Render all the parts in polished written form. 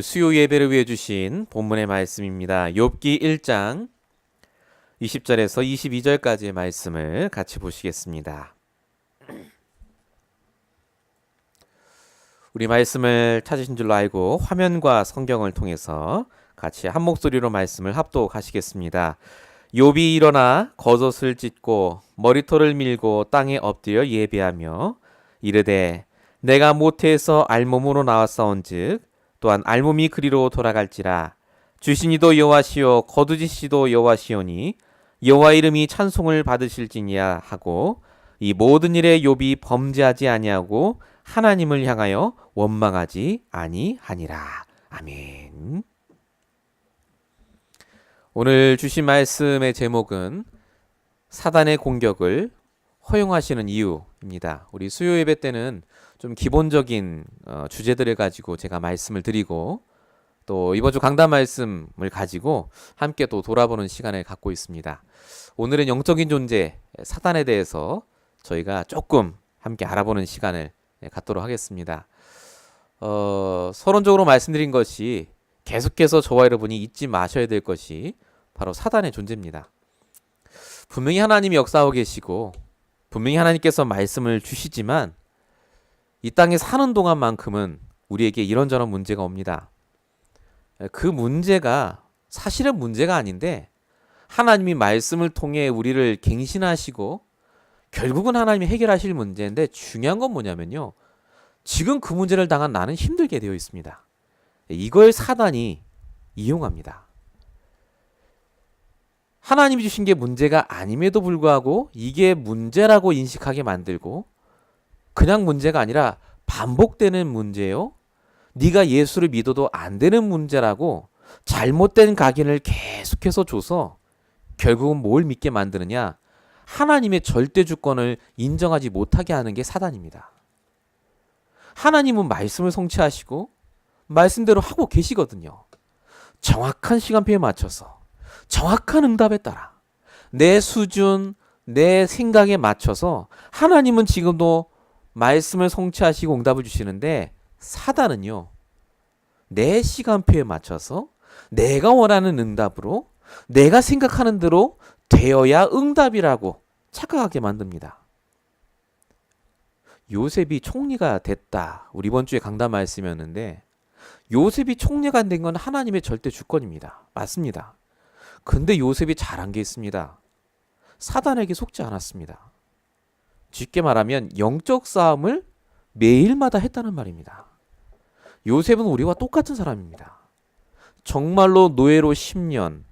수요 예배를 위해 주신 본문의 말씀입니다. 욥기 1장 20절에서 22절까지의 말씀을 같이 보시겠습니다. 우리 말씀을 찾으신 줄로 알고 화면과 성경을 통해서 같이 한 목소리로 말씀을 합독하시겠습니다. 욥이 일어나 겉옷을 찢고 머리털을 밀고 땅에 엎드려 예배하며 이르되 내가 모태에서 알몸으로 나왔사온즉 또한 알몸이 그리로 돌아갈지라. 주신 이도 여호와시요 거두지시도 여호와시오니 여호와 이름이 찬송을 받으실지니야 하고 이 모든 일에 욥이 범죄하지 아니하고 하나님을 향하여 원망하지 아니하니라. 아멘. 오늘 주신 말씀의 제목은 사단의 공격을 허용하시는 이유입니다. 우리 수요 예배 때는 좀 기본적인 주제들을 가지고 제가 말씀을 드리고 또 이번 주 강단 말씀을 가지고 함께 또 돌아보는 시간을 갖고 있습니다. 오늘은 영적인 존재 사단에 대해서 저희가 조금 함께 알아보는 시간을 갖도록 하겠습니다. 서론적으로 말씀드린 것이 계속해서 저와 여러분이 잊지 마셔야 될 것이 바로 사단의 존재입니다. 분명히 하나님이 역사하고 계시고 분명히 하나님께서 말씀을 주시지만 이 땅에 사는 동안만큼은 우리에게 이런저런 문제가 옵니다. 그 문제가 사실은 문제가 아닌데 하나님이 말씀을 통해 우리를 갱신하시고 결국은 하나님이 해결하실 문제인데 중요한 건 뭐냐면요. 지금 그 문제를 당한 나는 힘들게 되어 있습니다. 이걸 사단이 이용합니다. 하나님이 주신 게 문제가 아님에도 불구하고 이게 문제라고 인식하게 만들고 그냥 문제가 아니라 반복되는 문제요. 네가 예수를 믿어도 안 되는 문제라고 잘못된 각인을 계속해서 줘서 결국은 뭘 믿게 만드느냐? 하나님의 절대 주권을 인정하지 못하게 하는 게 사단입니다. 하나님은 말씀을 성취하시고 말씀대로 하고 계시거든요. 정확한 시간표에 맞춰서 정확한 응답에 따라 내 수준, 내 생각에 맞춰서 하나님은 지금도 말씀을 성취하시고 응답을 주시는데 사단은요. 내 시간표에 맞춰서 내가 원하는 응답으로 내가 생각하는 대로 되어야 응답이라고 착각하게 만듭니다. 요셉이 총리가 됐다. 우리 이번 주에 강단 말씀이었는데 요셉이 총리가 된 건 하나님의 절대 주권입니다. 맞습니다. 근데 요셉이 잘한 게 있습니다. 사단에게 속지 않았습니다. 쉽게 말하면 영적 싸움을 매일마다 했다는 말입니다. 요셉은 우리와 똑같은 사람입니다. 정말로 노예로 10년,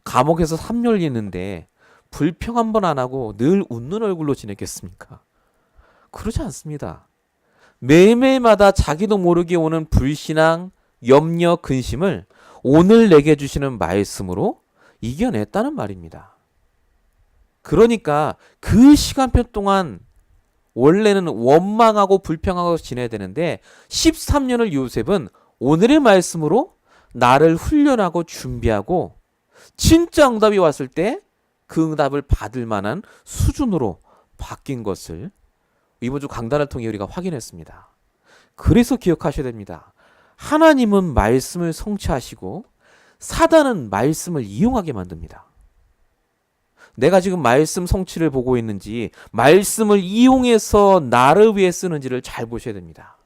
감옥에서 3년 있는데 불평 한 번 안 하고 늘 웃는 얼굴로 지냈겠습니까? 그러지 않습니다. 매일매일마다 자기도 모르게 오는 불신앙, 염려, 근심을 오늘 내게 주시는 말씀으로 이겨냈다는 말입니다. 그러니까 그 시간표 동안 원래는 원망하고 불평하고 지내야 되는데 13년을 요셉은 오늘의 말씀으로 나를 훈련하고 준비하고 진짜 응답이 왔을 때 그 응답을 받을 만한 수준으로 바뀐 것을 이번 주 강단을 통해 우리가 확인했습니다. 그래서 기억하셔야 됩니다. 하나님은 말씀을 성취하시고 사단은 말씀을 이용하게 만듭니다. 내가 지금 말씀 성취를 보고 있는지 말씀을 이용해서 나를 위해 쓰는지를 잘 보셔야 됩니다.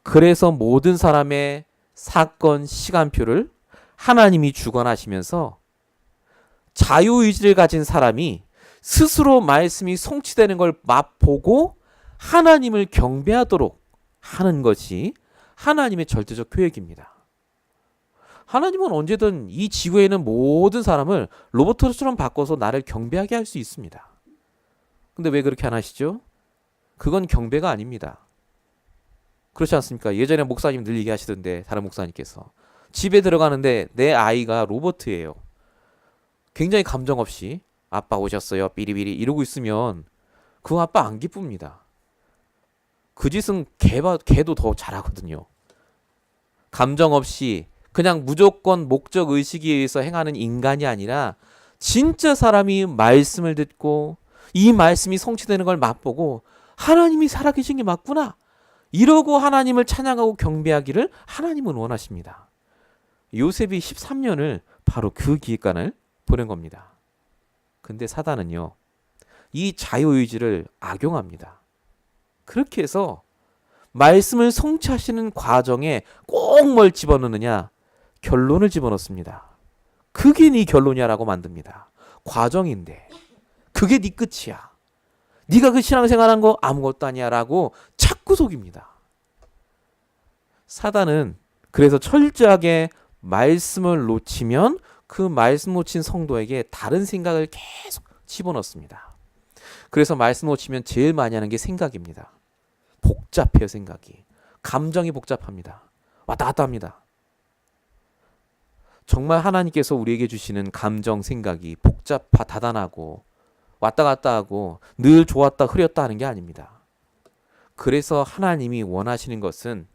그래서 모든 사람의 사건 시간표를 하나님이 주관하시면서 자유의지를 가진 사람이 스스로 말씀이 성취되는 걸 맛보고 하나님을 경배하도록 하는 것이 하나님의 절대적 계획입니다. 하나님은 언제든 이 지구에 있는 모든 사람을 로봇처럼 바꿔서 나를 경배하게 할 수 있습니다. 근데 왜 그렇게 안 하시죠? 그건 경배가 아닙니다. 그렇지 않습니까? 예전에 목사님 늘 얘기하시던데 다른 목사님께서 집에 들어가는데 내 아이가 로봇이에요. 굉장히 감정 없이 아빠 오셨어요 삐리삐리 이러고 있으면 그 아빠 안 기쁩니다. 그 짓은 개도 더 잘하거든요. 감정 없이 그냥 무조건 목적 의식에 의해서 행하는 인간이 아니라 진짜 사람이 말씀을 듣고 이 말씀이 성취되는 걸 맛보고 하나님이 살아계신 게 맞구나 이러고 하나님을 찬양하고 경배하기를 하나님은 원하십니다. 요셉이 13년을 바로 그 기간을 보낸 겁니다. 근데 사단은요, 이 자유의지를 악용합니다. 그렇게 해서 말씀을 성취하시는 과정에 꼭 뭘 집어넣느냐? 결론을 집어넣습니다. 그게 네 결론이야라고 만듭니다. 과정인데 그게 네 끝이야. 네가 그 신앙생활한 거 아무것도 아니야라고 자꾸 속입니다. 사단은 그래서 철저하게 말씀을 놓치면 그 말씀 놓친 성도에게 다른 생각을 계속 집어넣습니다. 그래서 말씀 놓치면 제일 많이 하는 게 생각입니다. 복잡해요, 생각이. 감정이 복잡합니다. 왔다 갔다 합니다. 정말 하나님께서 우리에게 주시는 감정, 생각이 다단하고 왔다 갔다 하고 늘 좋았다 흐렸다 하는 게 아닙니다. 그래서 하나님이 원하시는 것은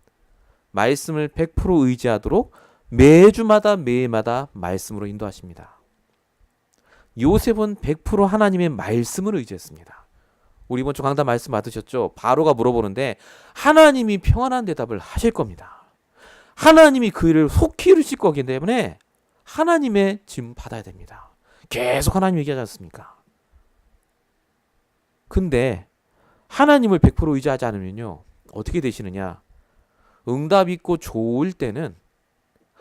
말씀을 100% 의지하도록 매주마다 말씀으로 인도하십니다. 요셉은 100% 하나님의 말씀을 의지했습니다. 우리 이번 주 강단 말씀 받으셨죠? 바로가 물어보는데 하나님이 평안한 대답을 하실 겁니다. 하나님이 그 일을 속히 이루실 거기 때문에 하나님의 짐 받아야 됩니다. 계속 하나님 얘기하지 않습니까? 근데 하나님을 100% 의지하지 않으면요, 어떻게 되시느냐? 응답 있고 좋을 때는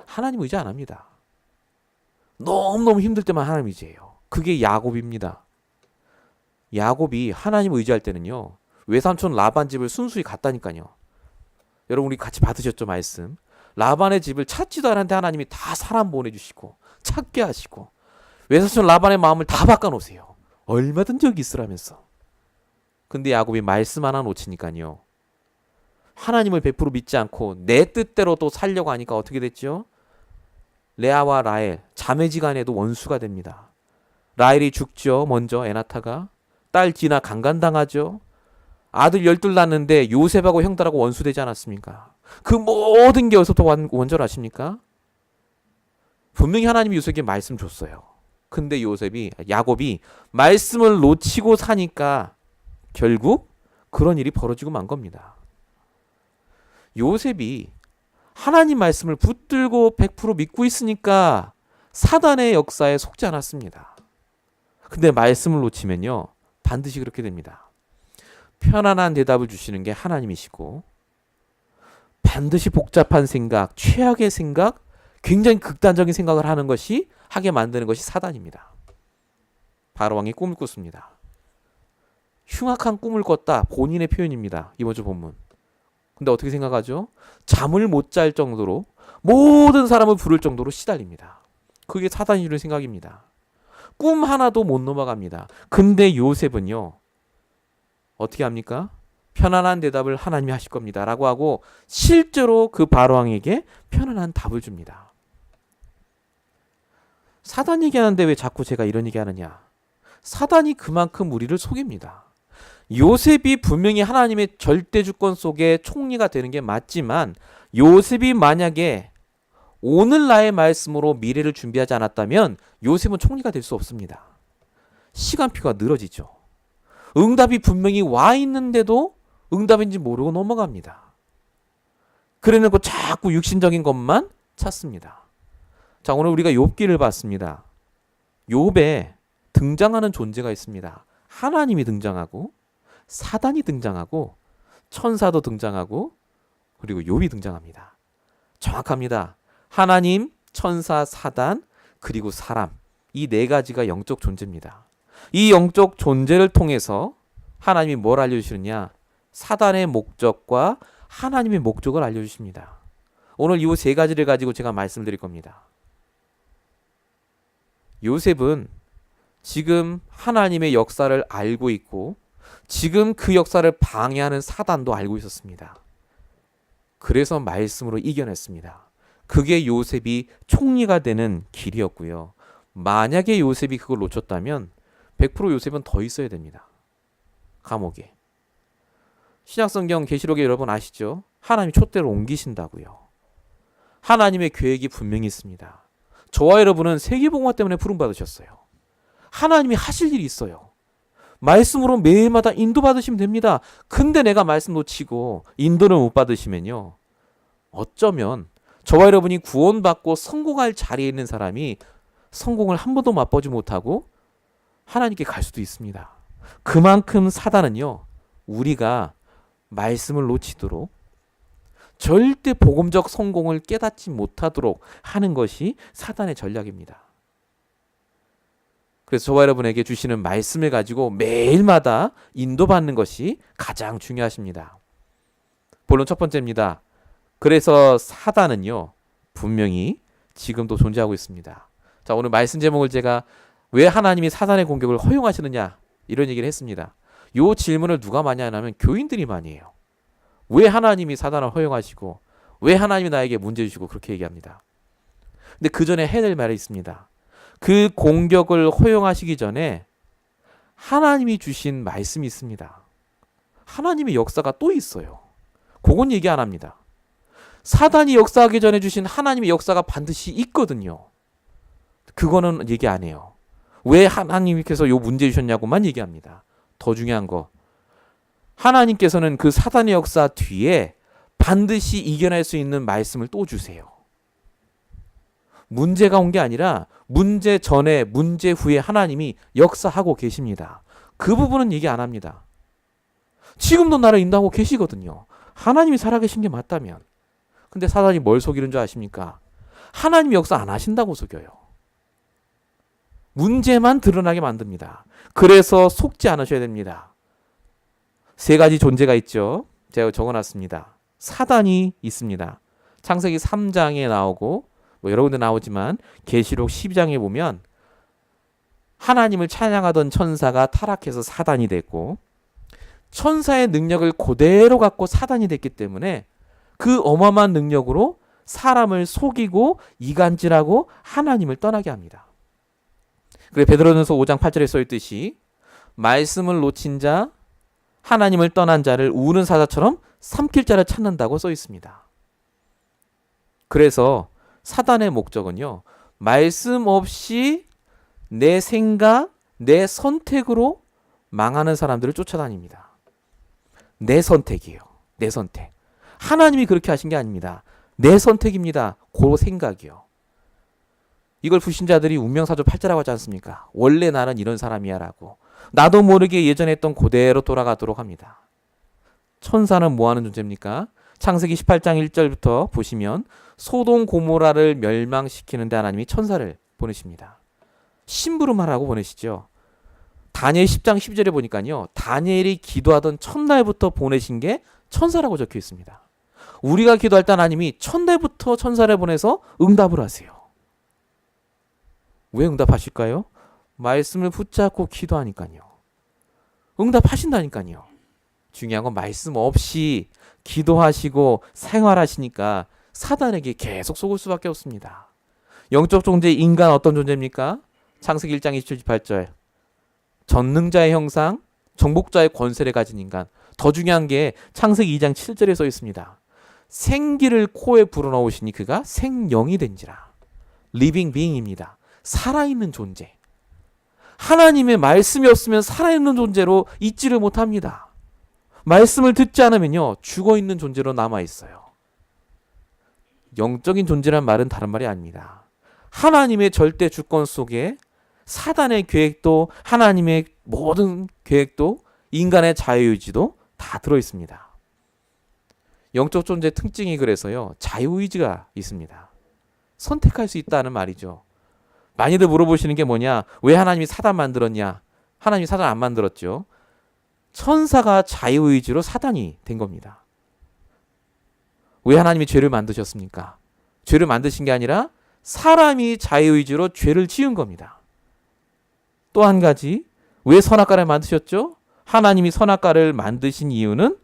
하나님 의지 안 합니다. 너무너무 힘들 때만 하나님 의지해요. 그게 야곱입니다. 야곱이 하나님 의지할 때는요, 외삼촌 라반 집을 순수히 갔다니까요. 여러분 우리 같이 받으셨죠, 말씀. 라반의 집을 찾지도 않았는데 하나님이 다 사람 보내주시고 찾게 하시고 외삼촌 라반의 마음을 다 바꿔놓으세요. 얼마든지 여기 있으라면서. 근데 야곱이 말씀 하나 놓치니까요, 하나님을 100% 믿지 않고 내 뜻대로 또 살려고 하니까 어떻게 됐죠? 레아와 라헬 자매지간에도 원수가 됩니다. 라헬이 죽죠. 먼저 에나타가. 딸 디나 강간당하죠. 아들 12 낳는데 요셉하고 형들하고 원수되지 않았습니까? 그 모든 게 어디서부터 원전하십니까? 분명히 하나님이 요셉에게 말씀 줬어요. 근데 야곱이 말씀을 놓치고 사니까 결국 그런 일이 벌어지고 만 겁니다. 요셉이 하나님 말씀을 붙들고 100% 믿고 있으니까 사단의 역사에 속지 않았습니다. 근데 말씀을 놓치면요, 반드시 그렇게 됩니다. 편안한 대답을 주시는 게 하나님이시고 반드시 복잡한 생각, 최악의 생각, 굉장히 극단적인 생각을 하게 만드는 것이 사단입니다. 바로왕이 꿈을 꿨습니다. 흉악한 꿈을 꿨다. 본인의 표현입니다. 이번 주 본문. 근데 어떻게 생각하죠? 잠을 못 잘 정도로 모든 사람을 부를 정도로 시달립니다. 그게 사단이 주는 생각입니다. 꿈 하나도 못 넘어갑니다. 근데 요셉은요, 어떻게 합니까? 편안한 대답을 하나님이 하실 겁니다 라고 하고 실제로 그 바로왕에게 편안한 답을 줍니다. 사단 얘기하는데 왜 자꾸 제가 이런 얘기하느냐? 사단이 그만큼 우리를 속입니다. 요셉이 분명히 하나님의 절대 주권 속에 총리가 되는 게 맞지만 요셉이 만약에 오늘 나의 말씀으로 미래를 준비하지 않았다면 요셉은 총리가 될 수 없습니다. 시간표가 늘어지죠. 응답이 분명히 와 있는데도 응답인지 모르고 넘어갑니다. 그래놓고 자꾸 육신적인 것만 찾습니다. 자, 오늘 우리가 욥기를 봤습니다. 욥에 등장하는 존재가 있습니다. 하나님이 등장하고 사단이 등장하고 천사도 등장하고 그리고 욥이 등장합니다. 정확합니다. 하나님, 천사, 사단, 그리고 사람, 이 네 가지가 영적 존재입니다. 이 영적 존재를 통해서 하나님이 뭘 알려주시느냐? 사단의 목적과 하나님의 목적을 알려주십니다. 오늘 이 세 가지를 가지고 제가 말씀드릴 겁니다. 요셉은 지금 하나님의 역사를 알고 있고 지금 그 역사를 방해하는 사단도 알고 있었습니다. 그래서 말씀으로 이겨냈습니다. 그게 요셉이 총리가 되는 길이었고요. 만약에 요셉이 그걸 놓쳤다면 100% 요셉은 더 있어야 됩니다. 감옥에. 신약성경 계시록에 여러분 아시죠? 하나님이 촛대를 옮기신다고요. 하나님의 계획이 분명히 있습니다. 저와 여러분은 세계복음화 때문에 부름받으셨어요. 하나님이 하실 일이 있어요. 말씀으로 매일마다 인도받으시면 됩니다. 근데 내가 말씀 놓치고 인도를 못 받으시면요. 어쩌면 저와 여러분이 구원받고 성공할 자리에 있는 사람이 성공을 한 번도 맛보지 못하고 하나님께 갈 수도 있습니다. 그만큼 사단은요, 우리가 말씀을 놓치도록 절대 복음적 성공을 깨닫지 못하도록 하는 것이 사단의 전략입니다. 그래서 저와 여러분에게 주시는 말씀을 가지고 매일마다 인도받는 것이 가장 중요하십니다. 본론 첫 번째입니다. 그래서 사단은요, 분명히 지금도 존재하고 있습니다. 자, 오늘 말씀 제목을 제가 왜 하나님이 사단의 공격을 허용하시느냐 이런 얘기를 했습니다. 이 질문을 누가 많이 하냐면 교인들이 많이 해요. 왜 하나님이 사단을 허용하시고 왜 하나님이 나에게 문제 주시고 그렇게 얘기합니다. 근데 그 전에 해야 될 말이 있습니다. 그 공격을 허용하시기 전에 하나님이 주신 말씀이 있습니다. 하나님의 역사가 또 있어요. 그건 얘기 안 합니다. 사단이 역사하기 전에 주신 하나님의 역사가 반드시 있거든요. 그거는 얘기 안 해요. 왜 하나님께서 요 문제 주셨냐고만 얘기합니다. 더 중요한 거, 하나님께서는 그 사단의 역사 뒤에 반드시 이겨낼 수 있는 말씀을 또 주세요. 문제가 온 게 아니라 문제 전에 문제 후에 하나님이 역사하고 계십니다. 그 부분은 얘기 안 합니다. 지금도 나를 인도하고 계시거든요. 하나님이 살아계신 게 맞다면. 근데 사단이 뭘 속이는 줄 아십니까? 하나님이 역사 안 하신다고 속여요. 문제만 드러나게 만듭니다. 그래서 속지 않으셔야 됩니다. 세 가지 존재가 있죠. 제가 적어놨습니다. 사단이 있습니다. 창세기 3장에 나오고 여러 군데 나오지만 계시록 12장에 보면 하나님을 찬양하던 천사가 타락해서 사단이 됐고, 천사의 능력을 그대로 갖고 사단이 됐기 때문에 그 어마어마한 능력으로 사람을 속이고 이간질하고 하나님을 떠나게 합니다. 그래 베드로전서 5장 8절에 써있듯이 말씀을 놓친 자, 하나님을 떠난 자를 우는 사자처럼 삼킬 자를 찾는다고 써 있습니다. 그래서 사단의 목적은요, 말씀 없이 내 생각, 내 선택으로 망하는 사람들을 쫓아다닙니다. 내 선택이에요. 내 선택. 하나님이 그렇게 하신 게 아닙니다. 내 선택입니다. 그 생각이요. 이걸 불신자들이 운명사조 8자라고 하지 않습니까? 원래 나는 이런 사람이야 라고. 나도 모르게 예전에 했던 그대로 돌아가도록 합니다. 천사는 뭐 하는 존재입니까? 창세기 18장 1절부터 보시면 소돔 고모라를 멸망시키는데 하나님이 천사를 보내십니다. 심부름하라고 보내시죠. 다니엘 10장 12절에 보니까요, 다니엘이 기도하던 첫날부터 보내신 게 천사라고 적혀 있습니다. 우리가 기도할 때 하나님이 첫날부터 천사를 보내서 응답을 하세요. 왜 응답하실까요? 말씀을 붙잡고 기도하니까요. 응답하신다니까요. 중요한 건 말씀 없이 기도하시고 생활하시니까 사단에게 계속 속을 수밖에 없습니다. 영적 존재 인간 어떤 존재입니까? 창세기 1장 27, 28절. 전능자의 형상, 정복자의 권세를 가진 인간. 더 중요한 게 창세기 2장 7절에 써 있습니다. 생기를 코에 불어넣으시니 그가 생명이 된지라. 리빙 비잉입니다. 살아있는 존재. 하나님의 말씀이 없으면 살아있는 존재로 있지를 못합니다. 말씀을 듣지 않으면요, 죽어있는 존재로 남아있어요. 영적인 존재란 말은 다른 말이 아닙니다. 하나님의 절대 주권 속에 사단의 계획도 하나님의 모든 계획도 인간의 자유의지도 다 들어있습니다. 영적 존재의 특징이 그래서요, 자유의지가 있습니다. 선택할 수 있다는 말이죠. 많이들 물어보시는 게 뭐냐? 왜 하나님이 사단 만들었냐? 하나님이 사단 안 만들었죠. 천사가 자유의지로 사단이 된 겁니다. 왜 하나님이 죄를 만드셨습니까? 죄를 만드신 게 아니라 사람이 자유의지로 죄를 지은 겁니다. 또 한 가지, 왜 선악과를 만드셨죠? 하나님이 선악과를 만드신 이유는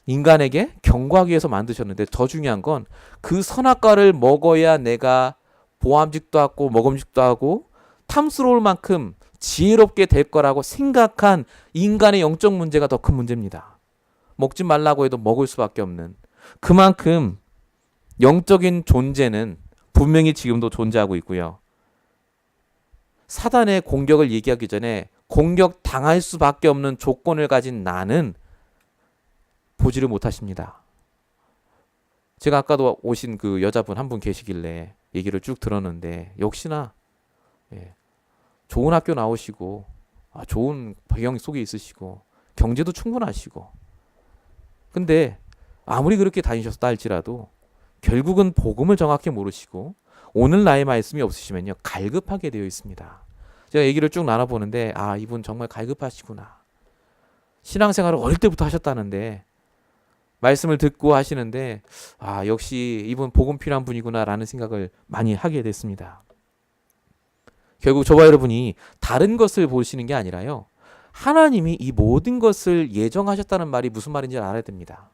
인간에게 경고하기 위해서 만드셨는데, 더 중요한 건 그 선악과를 먹어야 내가 보암직도 하고 먹음직도 하고 탐스러울 만큼 지혜롭게 될 거라고 생각한 인간의 영적 문제가 더 큰 문제입니다. 먹지 말라고 해도 먹을 수밖에 없는, 그만큼 영적인 존재는 분명히 지금도 존재하고 있고요. 사단의 공격을 얘기하기 전에 공격 당할 수밖에 없는 조건을 가진 나는 보지를 못하십니다. 제가 아까도 오신 그 여자분 한 분 계시길래 얘기를 쭉 들었는데 역시나 좋은 학교 나오시고 좋은 배경 속에 있으시고 경제도 충분하시고 근데 아무리 그렇게 다니셨다 할지라도 결국은 복음을 정확히 모르시고 오늘 나의 말씀이 없으시면요 갈급하게 되어 있습니다. 제가 얘기를 쭉 나눠보는데 이분 정말 갈급하시구나. 신앙생활을 어릴 때부터 하셨다는데 말씀을 듣고 하시는데 역시 이분 복음 필요한 분이구나 라는 생각을 많이 하게 됐습니다. 결국 저와 여러분이 다른 것을 보시는 게 아니라요 하나님이 이 모든 것을 예정하셨다는 말이 무슨 말인지 알아야 됩니다.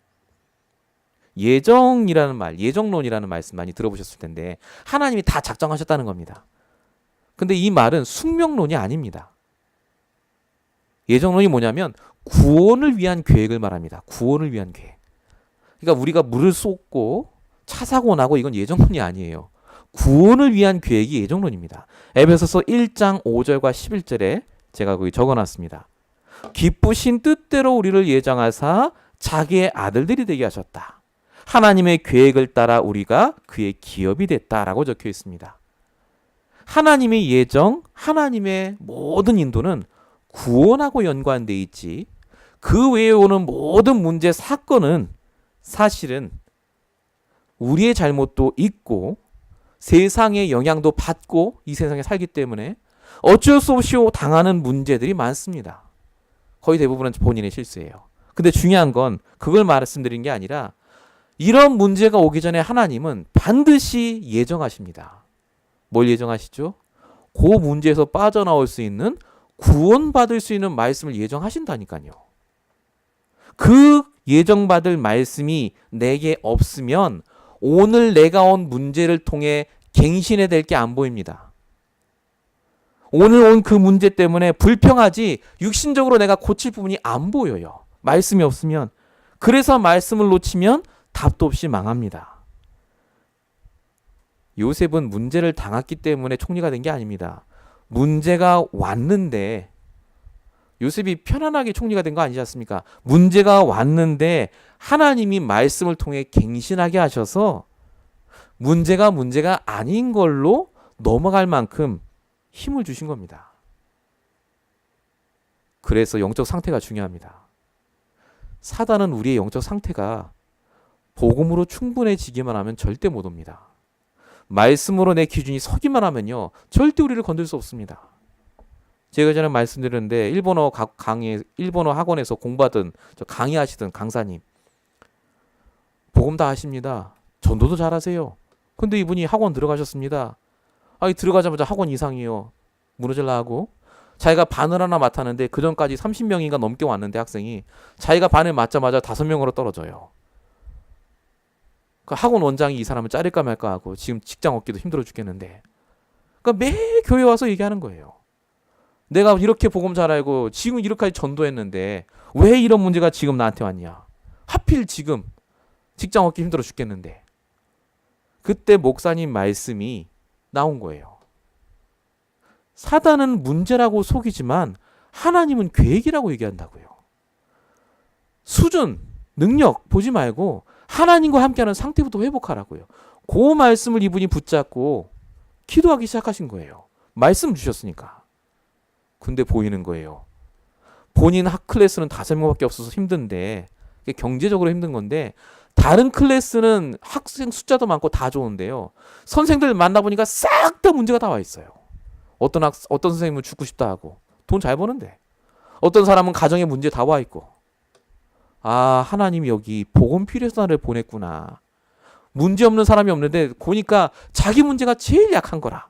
예정이라는 말, 예정론이라는 말씀 많이 들어보셨을 텐데 하나님이 다 작정하셨다는 겁니다. 근데 이 말은 숙명론이 아닙니다. 예정론이 뭐냐면 구원을 위한 계획을 말합니다. 구원을 위한 계획. 그러니까 우리가 물을 쏟고 차 사고 나고 이건 예정론이 아니에요. 구원을 위한 계획이 예정론입니다. 에베소서 1장 5절과 11절에 제가 거기 적어놨습니다. 기쁘신 뜻대로 우리를 예정하사 자기의 아들들이 되게 하셨다. 하나님의 계획을 따라 우리가 그의 기업이 됐다라고 적혀 있습니다. 하나님의 예정, 하나님의 모든 인도는 구원하고 연관되어 있지 그 외에 오는 모든 문제, 사건은 사실은 우리의 잘못도 있고 세상의 영향도 받고 이 세상에 살기 때문에 어쩔 수 없이 당하는 문제들이 많습니다. 거의 대부분은 본인의 실수예요. 근데 중요한 건 그걸 말씀드린 게 아니라 이런 문제가 오기 전에 하나님은 반드시 예정하십니다. 뭘 예정하시죠? 그 문제에서 빠져나올 수 있는 구원받을 수 있는 말씀을 예정하신다니까요. 그 예정받을 말씀이 내게 없으면 오늘 내가 온 문제를 통해 갱신해야 될 게 안 보입니다. 오늘 온 그 문제 때문에 불평하지 육신적으로 내가 고칠 부분이 안 보여요. 말씀이 없으면. 그래서 말씀을 놓치면 답도 없이 망합니다. 요셉은 문제를 당했기 때문에 총리가 된 게 아닙니다. 문제가 왔는데 요셉이 편안하게 총리가 된 거 아니지 않습니까? 문제가 왔는데 하나님이 말씀을 통해 갱신하게 하셔서 문제가 아닌 걸로 넘어갈 만큼 힘을 주신 겁니다. 그래서 영적 상태가 중요합니다. 사단은 우리의 영적 상태가 복음으로 충분해지기만 하면 절대 못 옵니다. 말씀으로 내 기준이 서기만 하면요 절대 우리를 건들 수 없습니다. 제가 전에 말씀드렸는데 일본어 학원에서 공부하던 강의하시던 강사님 복음 다 하십니다. 전도도 잘하세요. 근데 이분이 학원 들어가셨습니다. 들어가자마자 학원 이상이요. 무너질라 하고 자기가 반을 하나 맡았는데 그 전까지 30명인가 넘게 왔는데 학생이 자기가 반을 맡자마자 5명으로 떨어져요. 그 학원 원장이 이 사람을 자를까 말까 하고 지금 직장 얻기도 힘들어 죽겠는데 그러니까 매일 교회 와서 얘기하는 거예요. 내가 이렇게 복음 잘 알고 지금 이렇게까지 전도했는데 왜 이런 문제가 지금 나한테 왔냐. 하필 지금 직장 얻기 힘들어 죽겠는데. 그때 목사님 말씀이 나온 거예요. 사단은 문제라고 속이지만 하나님은 계획이라고 얘기한다고요. 수준, 능력 보지 말고 하나님과 함께하는 상태부터 회복하라고요. 그 말씀을 이분이 붙잡고 기도하기 시작하신 거예요. 말씀 주셨으니까. 근데 보이는 거예요. 본인 학 클래스는 5명밖에 없어서 힘든데 경제적으로 힘든 건데 다른 클래스는 학생 숫자도 많고 다 좋은데요. 선생들 만나보니까 싹 다 문제가 다 와 있어요. 어떤 선생님은 죽고 싶다 하고 돈 잘 버는데 어떤 사람은 가정에 문제 다 와 있고 하나님이 여기 복음 필요해서 나를 보냈구나. 문제 없는 사람이 없는데 보니까 자기 문제가 제일 약한 거라.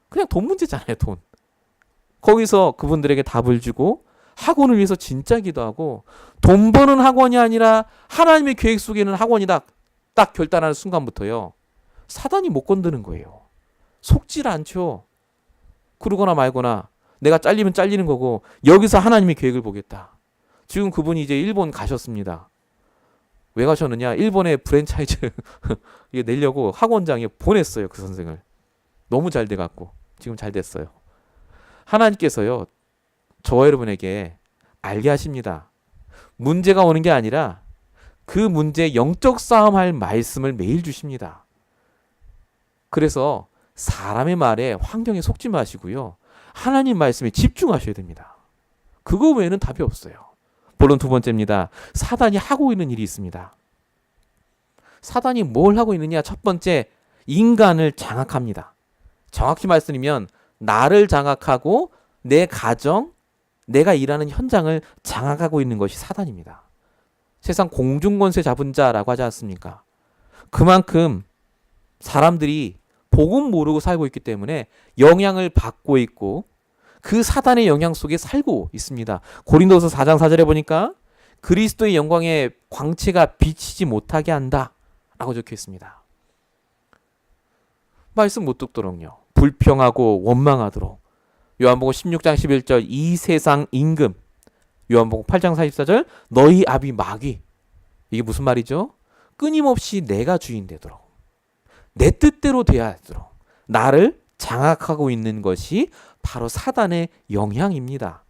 그냥 돈 문제잖아요. 돈. 거기서 그분들에게 답을 주고 학원을 위해서 진짜 기도하고 돈 버는 학원이 아니라 하나님의 계획 속에는 학원이다 딱 결단하는 순간부터요. 사단이 못 건드는 거예요. 속질 않죠. 그러거나 말거나 내가 잘리면 잘리는 거고 여기서 하나님의 계획을 보겠다. 지금 그분이 이제 일본 가셨습니다. 왜 가셨느냐? 일본의 프랜차이즈 이게 내려고 학원장에 보냈어요. 그 선생을. 너무 잘 돼갖고 지금 잘 됐어요. 하나님께서요. 저와 여러분에게 알게 하십니다. 문제가 오는 게 아니라 그 문제에 영적 싸움할 말씀을 매일 주십니다. 그래서 사람의 말에 환경에 속지 마시고요. 하나님 말씀에 집중하셔야 됩니다. 그거 외에는 답이 없어요. 본론 두 번째입니다. 사단이 하고 있는 일이 있습니다. 사단이 뭘 하고 있느냐? 첫 번째, 인간을 장악합니다. 정확히 말씀드리면 나를 장악하고 내 가정, 내가 일하는 현장을 장악하고 있는 것이 사단입니다. 세상 공중권세 잡은 자라고 하지 않습니까? 그만큼 사람들이 복음 모르고 살고 있기 때문에 영향을 받고 있고 그 사단의 영향 속에 살고 있습니다. 고린도서 4장 4절에 보니까 그리스도의 영광의 광채가 비치지 못하게 한다 라고 적혀 있습니다. 말씀 못 듣도록요. 불평하고 원망하도록. 요한복음 16장 11절 이 세상 임금. 요한복음 8장 44절 너희 아비 마귀. 이게 무슨 말이죠? 끊임없이 내가 주인 되도록 내 뜻대로 돼야 하도록 나를 장악하고 있는 것이 바로 사단의 영향입니다.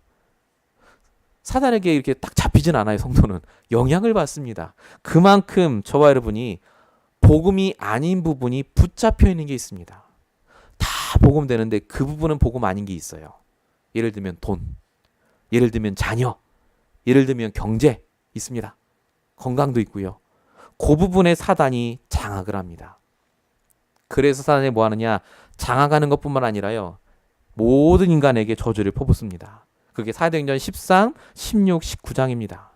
사단에게 이렇게 딱 잡히진 않아요. 성도는 영향을 받습니다. 그만큼 저와 여러분이 복음이 아닌 부분이 붙잡혀 있는 게 있습니다. 다 복음 되는데 그 부분은 복음 아닌 게 있어요. 예를 들면 돈, 예를 들면 자녀, 예를 들면 경제 있습니다. 건강도 있고요. 그 부분에 사단이 장악을 합니다. 그래서 사단이 뭐 하느냐? 장악하는 것뿐만 아니라요. 모든 인간에게 저주를 퍼붓습니다. 그게 사도행전 13, 16, 19장입니다.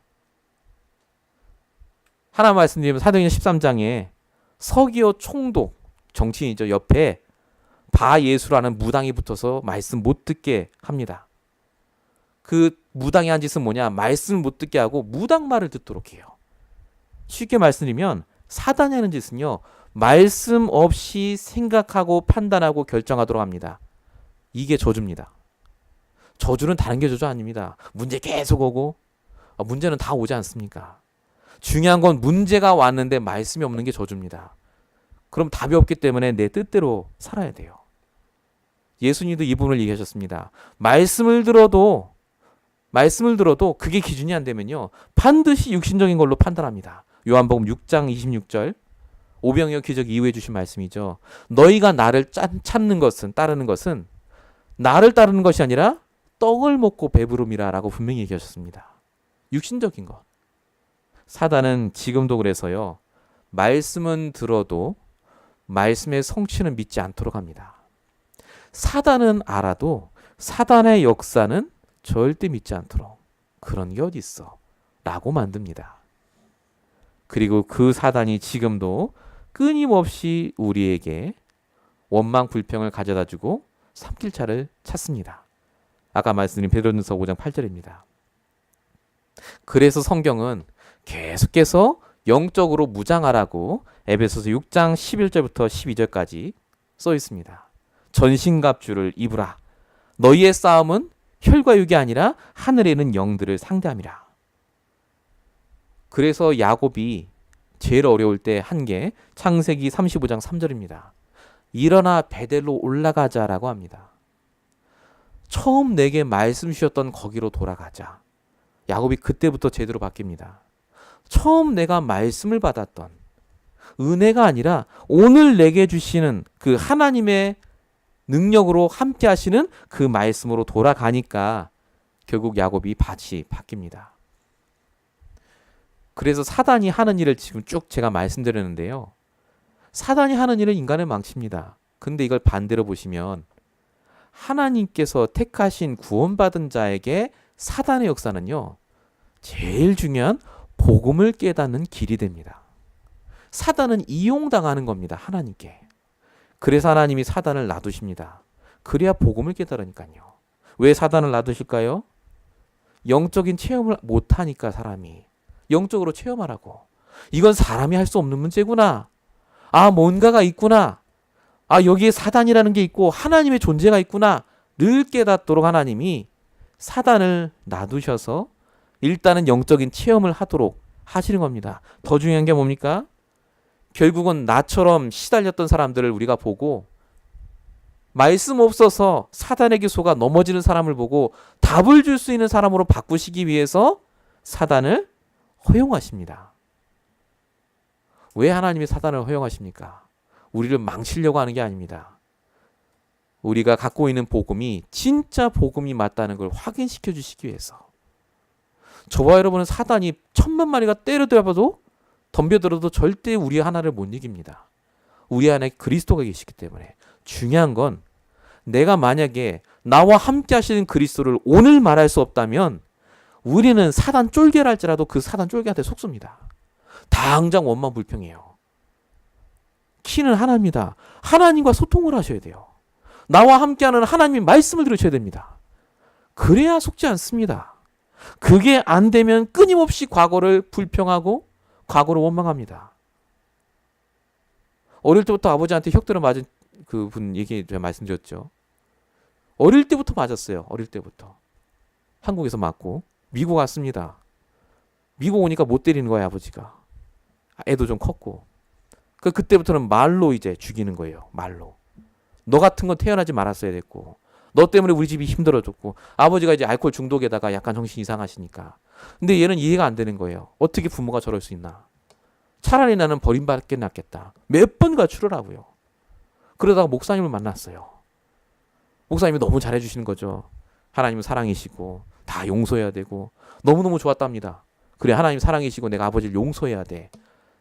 하나 말씀드리면 사도행전 13장에 서기오 총독, 정치인이죠. 옆에 바예수라는 무당이 붙어서 말씀 못 듣게 합니다. 그 무당이 한 짓은 뭐냐? 말씀 못 듣게 하고 무당 말을 듣도록 해요. 쉽게 말씀드리면 사단이 하는 짓은요. 말씀 없이 생각하고 판단하고 결정하도록 합니다. 이게 저주입니다. 저주는 다른 게 저주 아닙니다. 문제 계속 오고 문제는 다 오지 않습니까? 중요한 건 문제가 왔는데 말씀이 없는 게 저주입니다. 그럼 답이 없기 때문에 내 뜻대로 살아야 돼요. 예수님도 이 부분을 얘기하셨습니다. 말씀을 들어도 그게 기준이 안 되면요. 반드시 육신적인 걸로 판단합니다. 요한복음 6장 26절 오병이어 기적 이후에 주신 말씀이죠. 너희가 나를 찾는 것은 따르는 것은 나를 따르는 것이 아니라 떡을 먹고 배부름이라 라고 분명히 얘기하셨습니다. 육신적인 것. 사단은 지금도 그래서요. 말씀은 들어도 말씀의 성취는 믿지 않도록 합니다. 사단은 알아도 사단의 역사는 절대 믿지 않도록 그런 게 어디 있어 라고 만듭니다. 그리고 그 사단이 지금도 끊임없이 우리에게 원망 불평을 가져다주고 삼킬차를 찾습니다. 아까 말씀드린 베드로전서 5장 8절입니다. 그래서 성경은 계속해서 영적으로 무장하라고 에베소서 6장 11절부터 12절까지 써 있습니다. 전신갑주를 입으라. 너희의 싸움은 혈과 육이 아니라 하늘에 있는 영들을 상대함이라. 그래서 야곱이 제일 어려울 때 한 게 창세기 35장 3절입니다. 일어나 베델로 올라가자라고 합니다. 처음 내게 말씀 주셨던 거기로 돌아가자. 야곱이 그때부터 제대로 바뀝니다. 처음 내가 말씀을 받았던 은혜가 아니라 오늘 내게 주시는 그 하나님의 능력으로 함께 하시는 그 말씀으로 돌아가니까 결국 야곱이 다시 바뀝니다. 그래서 사단이 하는 일을 지금 쭉 제가 말씀드렸는데요. 사단이 하는 일은 인간을 망칩니다. 근데 이걸 반대로 보시면 하나님께서 택하신 구원받은 자에게 사단의 역사는요. 제일 중요한 복음을 깨닫는 길이 됩니다. 사단은 이용당하는 겁니다. 하나님께. 그래서 하나님이 사단을 놔두십니다. 그래야 복음을 깨달으니까요. 왜 사단을 놔두실까요? 영적인 체험을 못하니까 사람이. 영적으로 체험하라고. 이건 사람이 할 수 없는 문제구나. 아, 뭔가가 있구나. 아, 여기에 사단이라는 게 있고 하나님의 존재가 있구나. 를 깨닫도록 하나님이 사단을 놔두셔서 일단은 영적인 체험을 하도록 하시는 겁니다. 더 중요한 게 뭡니까? 결국은 나처럼 시달렸던 사람들을 우리가 보고 말씀 없어서 사단에게 속아 넘어지는 사람을 보고 답을 줄 수 있는 사람으로 바꾸시기 위해서 사단을 허용하십니다. 왜 하나님이 사단을 허용하십니까? 우리를 망치려고 하는 게 아닙니다. 우리가 갖고 있는 복음이 진짜 복음이 맞다는 걸 확인시켜 주시기 위해서. 저와 여러분은 사단이 1000만 마리가 때려들어도 덤벼들어도 절대 우리 하나를 못 이깁니다. 우리 안에 그리스도가 계시기 때문에. 중요한 건 내가 만약에 나와 함께 하시는 그리스도를 오늘 말할 수 없다면 우리는 사단 쫄개랄지라도 그 사단 쫄개한테 속습니다. 당장 원망불평해요. 키는 하나입니다. 하나님과 소통을 하셔야 돼요. 나와 함께하는 하나님의 말씀을 들으셔야 됩니다. 그래야 속지 않습니다. 그게 안 되면 끊임없이 과거를 불평하고 과거를 원망합니다. 어릴 때부터 아버지한테 혁들어 맞은 그분 얘기 제가 말씀드렸죠. 어릴 때부터 맞았어요. 어릴 때부터. 한국에서 맞고 미국 왔습니다. 미국 오니까 못 때리는 거예요, 아버지가. 애도 좀 컸고. 그때부터는 말로 이제 죽이는 거예요. 말로. 너 같은 건 태어나지 말았어야 됐고. 너 때문에 우리 집이 힘들어졌고. 아버지가 이제 알코올 중독에다가 약간 정신 이상하시니까. 근데 얘는 이해가 안 되는 거예요. 어떻게 부모가 저럴 수 있나. 차라리 나는 버림받게 낫겠다. 몇 번 가출을 하고요. 그러다가 목사님을 만났어요. 목사님이 너무 잘해주시는 거죠. 하나님은 사랑이시고 다 용서해야 되고 너무너무 좋았답니다. 그래, 하나님 사랑이시고 내가 아버지를 용서해야 돼.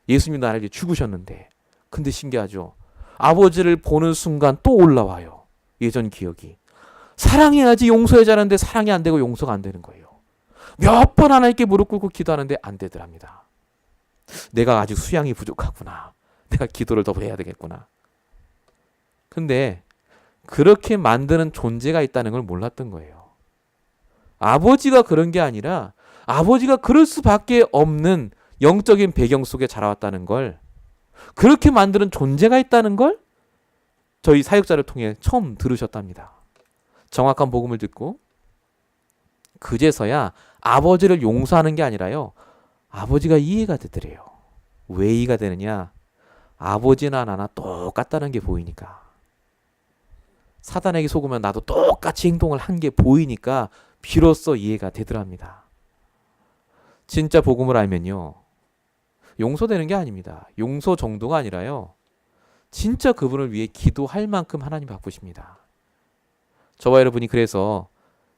예수님 나를 위해 죽으셨는데. 근데 신기하죠. 아버지를 보는 순간 또 올라와요. 예전 기억이. 사랑해야지 용서해야지 하는데 사랑이 안 되고 용서가 안 되는 거예요. 몇 번 하나님께 무릎 꿇고 기도하는데 안 되더랍니다. 내가 아직 수양이 부족하구나. 내가 기도를 더 해야 되겠구나. 근데 그렇게 만드는 존재가 있다는 걸 몰랐던 거예요. 아버지가 그런 게 아니라 아버지가 그럴 수밖에 없는 영적인 배경 속에 자라왔다는 걸, 그렇게 만드는 존재가 있다는 걸 저희 사역자를 통해 처음 들으셨답니다. 정확한 복음을 듣고 그제서야 아버지를 용서하는 게 아니라요, 아버지가 이해가 되더래요. 왜 이해가 되느냐? 아버지나 나나 똑같다는 게 보이니까. 사단에게 속으면 나도 똑같이 행동을 한 게 보이니까 비로소 이해가 되더랍니다. 진짜 복음을 알면요, 용서되는 게 아닙니다. 용서 정도가 아니라요, 진짜 그분을 위해 기도할 만큼 하나님 바쁘십니다. 저와 여러분이 그래서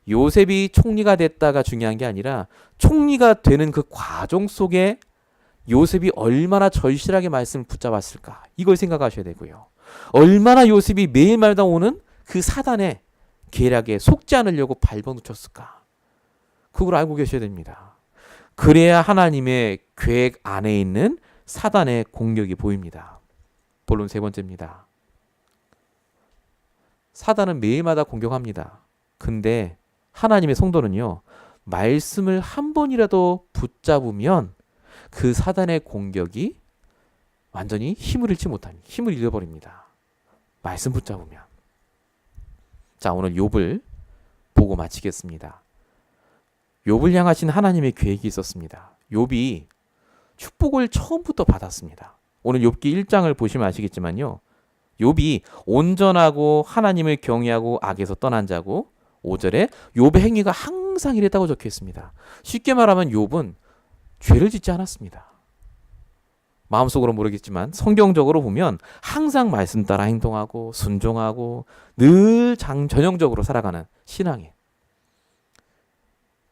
요셉이 총리가 됐다가 중요한 게 아니라 총리가 되는 그 과정 속에 요셉이 얼마나 절실하게 말씀을 붙잡았을까, 이걸 생각하셔야 되고요. 얼마나 요셉이 매일마다 오는 그 사단의 계략에 속지 않으려고 밟아놓쳤을까, 그걸 알고 계셔야 됩니다. 그래야 하나님의 계획 안에 있는 사단의 공격이 보입니다. 본론 세 번째입니다. 사단은 매일마다 공격합니다. 근데 하나님의 성도는요, 말씀을 한 번이라도 붙잡으면 그 사단의 공격이 완전히 힘을 잃지 못합니다. 힘을 잃어버립니다. 말씀 붙잡으면. 자, 오늘 욥을 보고 마치겠습니다. 욥을 향하신 하나님의 계획이 있었습니다. 욥이 축복을 처음부터 받았습니다. 오늘 욥기 1장을 보시면 아시겠지만요, 욥이 온전하고 하나님을 경외하고 악에서 떠난 자고, 5절에 욥의 행위가 항상 이랬다고 적혀 있습니다. 쉽게 말하면 욥은 죄를 짓지 않았습니다. 마음속으로 모르겠지만 성경적으로 보면 항상 말씀 따라 행동하고 순종하고 늘 전형적으로 살아가는 신앙이에요.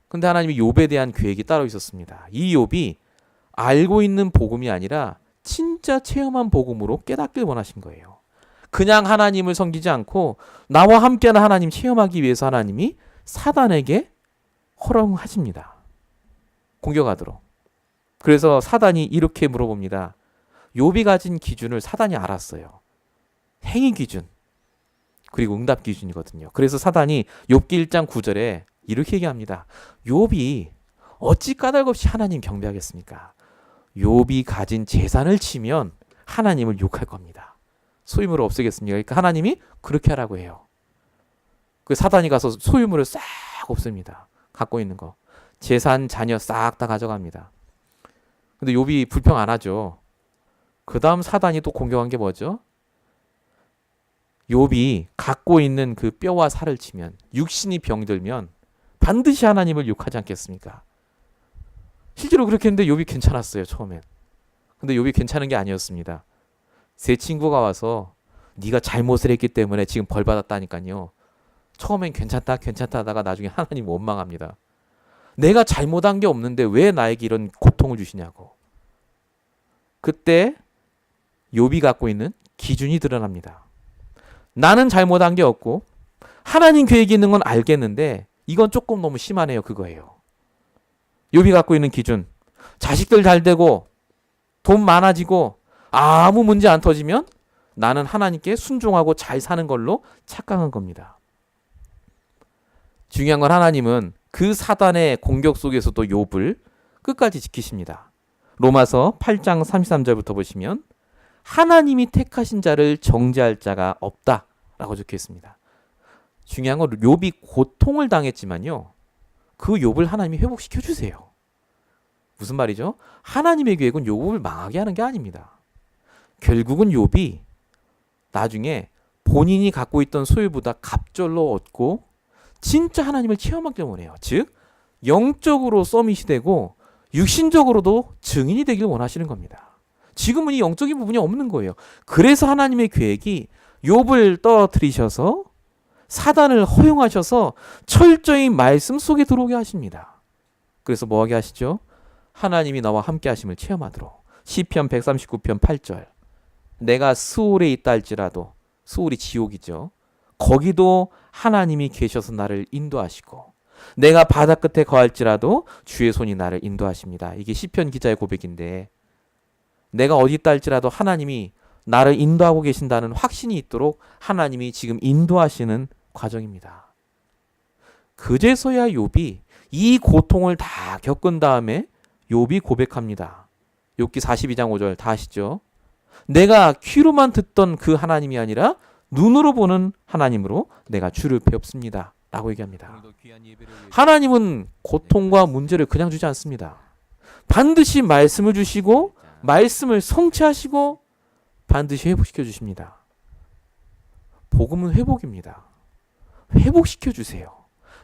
근데 하나님이 욥에 대한 계획이 따로 있었습니다. 이 욥이 알고 있는 복음이 아니라 진짜 체험한 복음으로 깨닫길 원하신 거예요. 그냥 하나님을 섬기지 않고 나와 함께하는 하나님 체험하기 위해서 하나님이 사단에게 허락하십니다. 공격하도록. 그래서 사단이 이렇게 물어봅니다. 욥이 가진 기준을 사단이 알았어요. 행위 기준, 그리고 응답 기준이거든요. 그래서 사단이 욥기 1장 9절에 이렇게 얘기합니다. 욥이 어찌 까닭없이 하나님 경배하겠습니까? 욥이 가진 재산을 치면 하나님을 욕할 겁니다. 소유물을 없애겠습니까? 그러니까 하나님이 그렇게 하라고 해요. 그 사단이 가서 소유물을 싹 없앱니다. 갖고 있는 거. 재산, 자녀 싹 다 가져갑니다. 근데 욥이 불평 안 하죠. 그 다음 사단이 또 공격한 게 뭐죠? 욥이 갖고 있는 그 뼈와 살을 치면, 육신이 병들면 반드시 하나님을 욕하지 않겠습니까? 실제로 그렇게 했는데 욥이 괜찮았어요, 처음엔. 근데 욥이 괜찮은 게 아니었습니다. 세 친구가 와서 네가 잘못을 했기 때문에 지금 벌 받았다니까요. 처음엔 괜찮다 괜찮다 하다가 나중에 하나님 원망합니다. 내가 잘못한 게 없는데 왜 나에게 이런 고통을 주시냐고. 그때 욥이 갖고 있는 기준이 드러납니다. 나는 잘못한 게 없고 하나님 계획이 있는 건 알겠는데 이건 조금 너무 심하네요. 그거예요. 욥이 갖고 있는 기준. 자식들 잘 되고 돈 많아지고 아무 문제 안 터지면 나는 하나님께 순종하고 잘 사는 걸로 착각한 겁니다. 중요한 건 하나님은 그 사단의 공격 속에서도 욥을 끝까지 지키십니다. 로마서 8장 33절부터 보시면 하나님이 택하신 자를 정죄할 자가 없다라고 적혀 있습니다. 중요한 건 욥이 고통을 당했지만요. 그 욥을 하나님이 회복시켜 주세요. 무슨 말이죠? 하나님의 계획은 욥을 망하게 하는 게 아닙니다. 결국은 욥이 나중에 본인이 갖고 있던 소유보다 갑절로 얻고 진짜 하나님을 체험하기 원해요. 즉 영적으로 서밋이 되고 육신적으로도 증인이 되길 원하시는 겁니다. 지금은 이 영적인 부분이 없는 거예요. 그래서 하나님의 계획이 욥을 떨어뜨리셔서 사단을 허용하셔서 철저히 말씀 속에 들어오게 하십니다. 그래서 뭐하게 하시죠? 하나님이 나와 함께 하심을 체험하도록. 시편 139편 8절. 내가 스올에 있다 할지라도, 스올이 지옥이죠. 거기도 하나님이 계셔서 나를 인도하시고 내가 바다 끝에 거할지라도 주의 손이 나를 인도하십니다. 이게 시편 기자의 고백인데 내가 어디 있다 할지라도 하나님이 나를 인도하고 계신다는 확신이 있도록 하나님이 지금 인도하시는 과정입니다. 그제서야 욥이 이 고통을 다 겪은 다음에 욥이 고백합니다. 욥기 42장 5절 다 아시죠? 내가 귀로만 듣던 그 하나님이 아니라 눈으로 보는 하나님으로 내가 주를 배웁습니다. 라고 얘기합니다. 하나님은 고통과 문제를 그냥 주지 않습니다. 반드시 말씀을 주시고 말씀을 성취하시고 반드시 회복시켜 주십니다. 복음은 회복입니다. 회복시켜 주세요.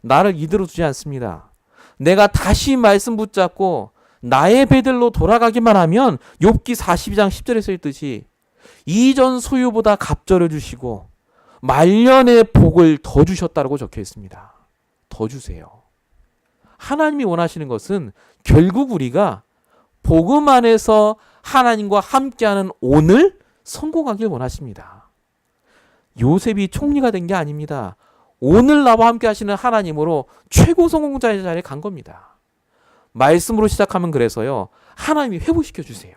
나를 이대로 두지 않습니다. 내가 다시 말씀 붙잡고 나의 배들로 돌아가기만 하면 욥기 42장 10절에 써 있듯이 이전 소유보다 갑절을 주시고 말년의 복을 더 주셨다고 적혀 있습니다. 더 주세요. 하나님이 원하시는 것은 결국 우리가 복음 안에서 하나님과 함께하는 오늘 성공하길 원하십니다. 요셉이 총리가 된 게 아닙니다. 오늘 나와 함께 하시는 하나님으로 최고 성공자의 자리에 간 겁니다. 말씀으로 시작하면 그래서요. 하나님이 회복시켜 주세요.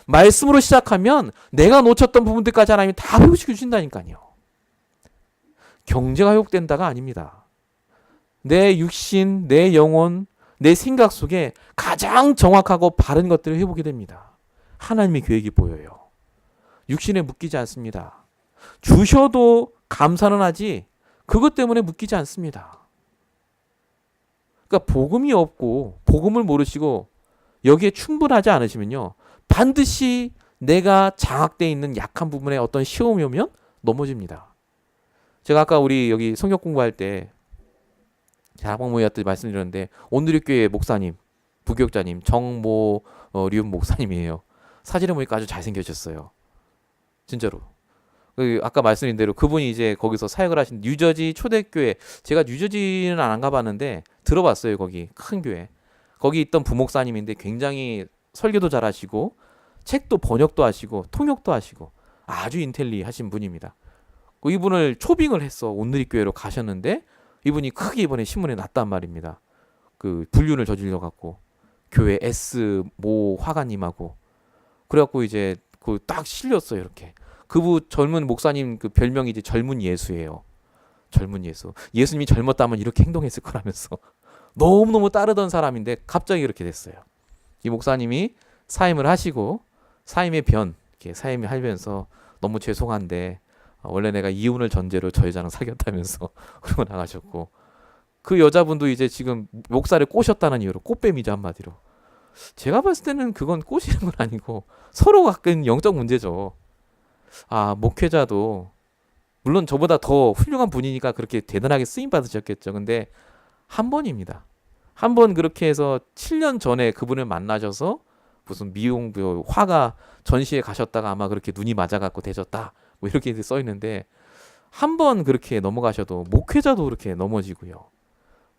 말씀으로 시작하면 내가 놓쳤던 부분들까지 하나님이 다 회복시켜 주신다니까요. 경제가 회복된다가 아닙니다. 내 육신, 내 영혼, 내 생각 속에 가장 정확하고 바른 것들을 회복이 됩니다. 하나님의 계획이 보여요. 육신에 묶이지 않습니다. 주셔도 감사는 하지 그것 때문에 묶이지 않습니다. 그러니까 복음이 없고 복음을 모르시고 여기에 충분하지 않으시면요. 반드시 내가 장악되어 있는 약한 부분에 어떤 시험이 오면 넘어집니다. 제가 아까 우리 여기 성경 공부할 때 자방 모임 때 말씀드렸는데 온누리교회 목사님, 부교육자님 정모륜 목사님이에요. 사진을 보니까 아주 잘생겨졌어요. 진짜로. 아까 말씀드린 대로 그분이 이제 거기서 사역을 하신 뉴저지 초대교회, 제가 뉴저지는 안 가봤는데 들어봤어요. 거기 큰 교회. 거기 있던 부목사님인데 굉장히 설교도 잘하시고 책도 번역도 하시고 통역도 하시고 아주 인텔리 하신 분입니다. 이분을 초빙을 했어. 온누리교회로 가셨는데 이분이 크게 이번에 신문에 났단 말입니다. 그 불륜을 저질러 갖고 교회 S 모 화가님하고 그래갖고 이제 그 딱 실렸어요. 이렇게. 그분 젊은 목사님 그 별명이 이제 젊은 예수예요. 젊은 예수. 예수님이 젊었다면 이렇게 행동했을 거라면서 너무너무 따르던 사람인데 갑자기 이렇게 됐어요. 이 목사님이 사임을 하시고 사임의 변, 이렇게 사임을 하면서 너무 죄송한데 원래 내가 이혼을 전제로 저 여자랑 사귀었다면서 그러고 나가셨고 그 여자분도 이제 지금 목사를 꼬셨다는 이유로 꽃뱀이죠 한마디로. 제가 봤을 때는 그건 꼬시는 건 아니고 서로 갖고 있는 영적 문제죠. 아 목회자도 물론 저보다 더 훌륭한 분이니까 그렇게 대단하게 쓰임 받으셨겠죠. 근데 한 번입니다. 한 번 그렇게 해서 7년 전에 그분을 만나셔서 무슨 미용 화가 전시회 가셨다가 아마 그렇게 눈이 맞아갖고 되셨다. 뭐 이렇게 써 있는데 한 번 그렇게 넘어가셔도 목회자도 그렇게 넘어지고요.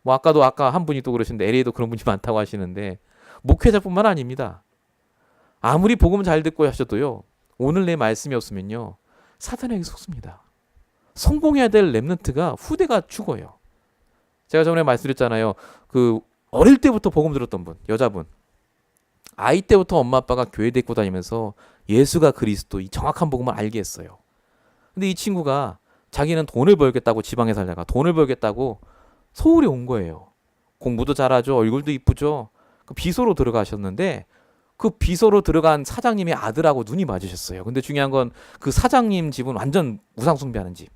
뭐 아까 한 분이 또 그러시는데 LA도 그런 분이 많다고 하시는데 목회자뿐만 아닙니다. 아무리 복음 잘 듣고 하셔도요. 오늘 내 말씀이 없으면요. 사탄에게 속습니다. 성공해야 될 렘넌트가 후대가 죽어요. 제가 전에 말씀드렸잖아요. 그 어릴 때부터 복음 들었던 분, 여자분. 아이 때부터 엄마 아빠가 교회 데리고 다니면서 예수가 그리스도 이 정확한 복음을 알게 했어요. 근데 이 친구가 자기는 돈을 벌겠다고 지방에 살다가 돈을 벌겠다고 서울에 온 거예요. 공부도 잘하죠. 얼굴도 이쁘죠. 그 비서로 들어가셨는데 그 비서로 들어간 사장님의 아들하고 눈이 맞으셨어요. 근데 중요한 건 그 사장님 집은 완전 우상숭배하는 집.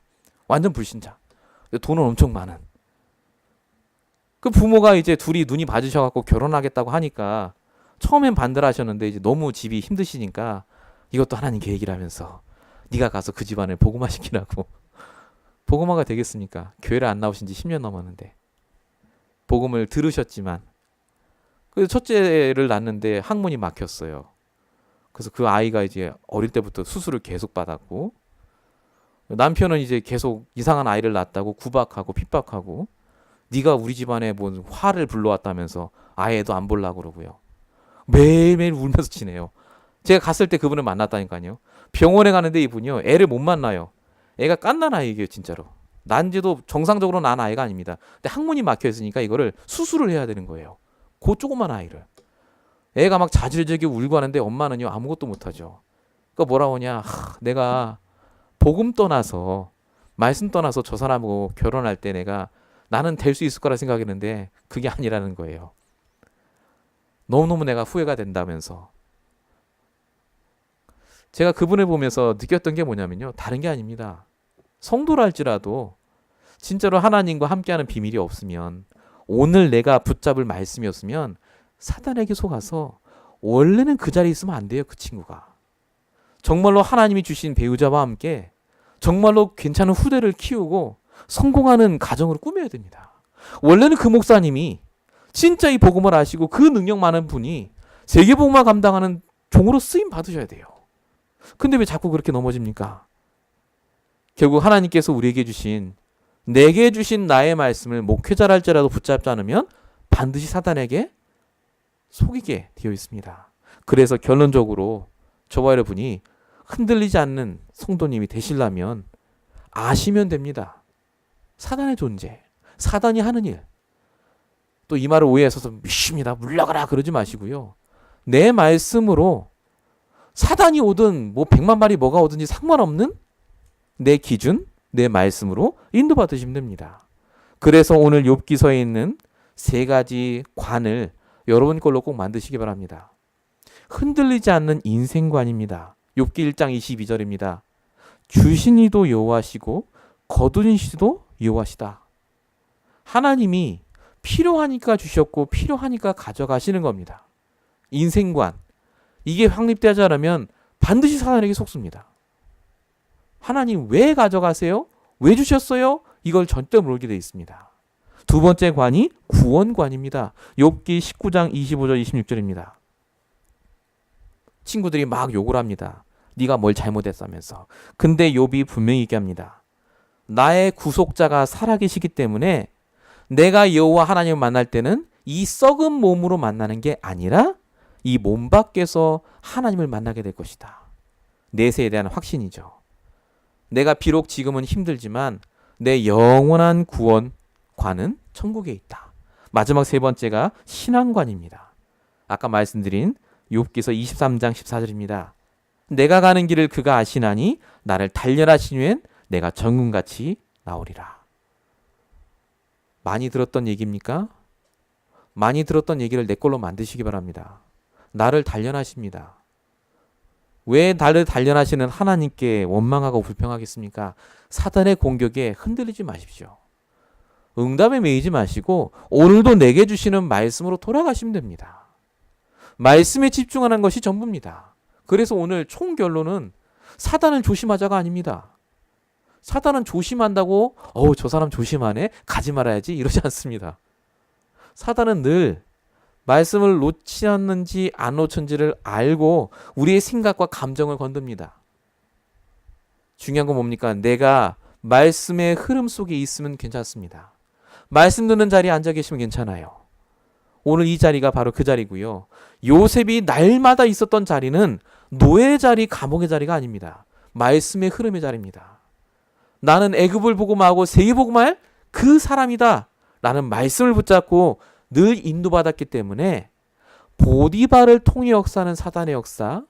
완전 불신자. 돈은 엄청 많은. 그 부모가 이제 둘이 눈이 맞으셔갖고 결혼하겠다고 하니까 처음엔 반대를 하셨는데 이제 너무 집이 힘드시니까 이것도 하나님 계획이라면서 네가 가서 그 집안을 복음화 시키라고. 복음화가 되겠습니까? 교회를 안 나오신 지 10년 넘었는데. 복음을 들으셨지만 그 첫째를 낳는데 항문이 막혔어요. 그래서 그 아이가 이제 어릴 때부터 수술을 계속 받았고 남편은 이제 계속 이상한 아이를 낳았다고 구박하고 핍박하고 네가 우리 집안에 뭔 화를 불러왔다면서 아예도 안 보려고 그러고요. 매일매일 울면서 지내요. 제가 갔을 때 그분을 만났다니까요. 병원에 가는데 이분이요. 애를 못 만나요. 애가 갓난 아이예요, 진짜로. 난지도 정상적으로 난 아이가 아닙니다. 근데 항문이 막혀 있으니까 이거를 수술을 해야 되는 거예요. 그 조그만 아이를. 애가 막 자질적이 울고 하는데 엄마는요 아무것도 못하죠. 그러니까 뭐라고 하냐. 내가 복음 떠나서 말씀 떠나서 저 사람하고 결혼할 때 내가 나는 될 수 있을 거라 생각했는데 그게 아니라는 거예요. 너무너무 내가 후회가 된다면서. 제가 그분을 보면서 느꼈던 게 뭐냐면요. 다른 게 아닙니다. 성도라 할지라도 진짜로 하나님과 함께하는 비밀이 없으면 오늘 내가 붙잡을 말씀이 없으면 사단에게 속아서 원래는 그 자리에 있으면 안 돼요. 그 친구가. 정말로 하나님이 주신 배우자와 함께 정말로 괜찮은 후대를 키우고 성공하는 가정을 꾸며야 됩니다. 원래는 그 목사님이 진짜 이 복음을 아시고 그 능력 많은 분이 세계복음화 감당하는 종으로 쓰임 받으셔야 돼요. 근데 왜 자꾸 그렇게 넘어집니까? 결국 하나님께서 우리에게 주신 내게 주신 나의 말씀을 목회자랄지라도 붙잡지 않으면 반드시 사단에게 속이게 되어 있습니다. 그래서 결론적으로 저와 여러분이 흔들리지 않는 성도님이 되시려면 아시면 됩니다. 사단의 존재, 사단이 하는 일. 또 이 말을 오해해서 믿습니다. 물러가라 그러지 마시고요. 내 말씀으로 사단이 오든 뭐 100만 마리 뭐가 오든지 상관없는 내 기준, 내 말씀으로 인도받으시면 됩니다. 그래서 오늘 욥기서에 있는 3가지 관을 여러분 걸로 꼭 만드시기 바랍니다. 흔들리지 않는 인생관입니다. 욥기 1장 22절입니다. 주신 이도 여호와시고 거두신 이도 여호와시다. 하나님이 필요하니까 주셨고 필요하니까 가져가시는 겁니다. 인생관. 이게 확립되지 않으면 반드시 사단에게 속습니다. 하나님 왜 가져가세요? 왜 주셨어요? 이걸 절대 모르게 되어 있습니다. 두 번째 관이 구원관입니다. 욥기 19장 25절 26절입니다. 친구들이 막 욕을 합니다. 네가 뭘 잘못했다면서. 근데 욥이 분명히 얘기합니다. 나의 구속자가 살아계시기 때문에 내가 여호와 하나님을 만날 때는 이 썩은 몸으로 만나는 게 아니라 이 몸 밖에서 하나님을 만나게 될 것이다. 내세에 대한 확신이죠. 내가 비록 지금은 힘들지만 내 영원한 구원관은 천국에 있다. 마지막 3번째가 신앙관입니다. 아까 말씀드린 욥기서 23장 14절입니다. 내가 가는 길을 그가 아시나니 나를 단련하신 후엔 내가 정금같이 나오리라. 많이 들었던 얘기입니까? 많이 들었던 얘기를 내 걸로 만드시기 바랍니다. 나를 단련하십니다. 왜 나를 단련하시는 하나님께 원망하고 불평하겠습니까? 사단의 공격에 흔들리지 마십시오. 응답에 매이지 마시고 오늘도 내게 주시는 말씀으로 돌아가시면 됩니다. 말씀에 집중하는 것이 전부입니다. 그래서 오늘 총 결론은 사단을 조심하자가 아닙니다. 사단은 조심한다고 저 사람 조심하네, 가지 말아야지, 이러지 않습니다. 사단은 늘 말씀을 놓치었는지 안 놓쳤는지를 알고 우리의 생각과 감정을 건듭니다. 중요한 건 뭡니까? 내가 말씀의 흐름 속에 있으면 괜찮습니다. 말씀 듣는 자리에 앉아 계시면 괜찮아요. 오늘 이 자리가 바로 그 자리고요. 요셉이 날마다 있었던 자리는 노예 자리, 감옥의 자리가 아닙니다. 말씀의 흐름의 자리입니다. 나는 애굽을 복음하고 세계 복음할 그 사람이다 라는 말씀을 붙잡고 늘 인도받았기 때문에 보디발을 통해 역사하는 사단의 역사,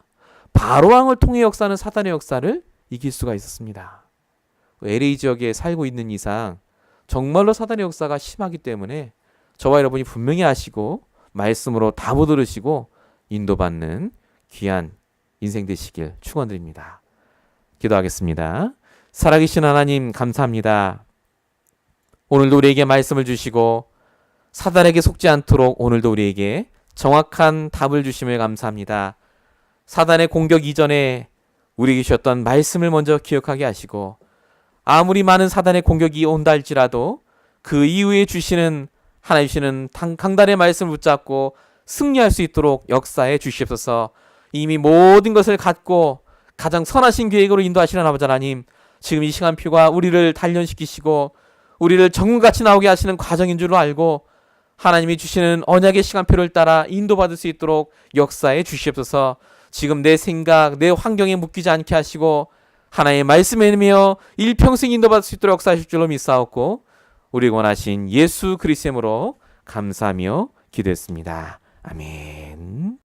바로왕을 통해 역사하는 사단의 역사를 이길 수가 있었습니다. LA 지역에 살고 있는 이상 정말로 사단의 역사가 심하기 때문에 저와 여러분이 분명히 아시고 말씀으로 다 못 들으시고 인도받는 귀한 인생 되시길 축원드립니다. 기도하겠습니다. 살아계신 하나님 감사합니다. 오늘도 우리에게 말씀을 주시고 사단에게 속지 않도록 오늘도 우리에게 정확한 답을 주심을 감사합니다. 사단의 공격 이전에 우리에게 주셨던 말씀을 먼저 기억하게 하시고 아무리 많은 사단의 공격이 온다 할지라도 그 이후에 주시는 하나님 주시는 강단의 말씀을 붙잡고 승리할 수 있도록 역사해 주시옵소서. 이미 모든 것을 갖고 가장 선하신 계획으로 인도하시는 아버지 하나님, 지금 이 시간표가 우리를 단련시키시고 우리를 정금같이 나오게 하시는 과정인 줄로 알고 하나님이 주시는 언약의 시간표를 따라 인도받을 수 있도록 역사해 주시옵소서. 지금 내 생각, 내 환경에 묶이지 않게 하시고 하나님의 말씀에 의하며 일평생 인도받을 수 있도록 역사하실 줄로 믿사옵고 우리 원하신 예수 그리스도로 감사하며 기도했습니다. 아멘.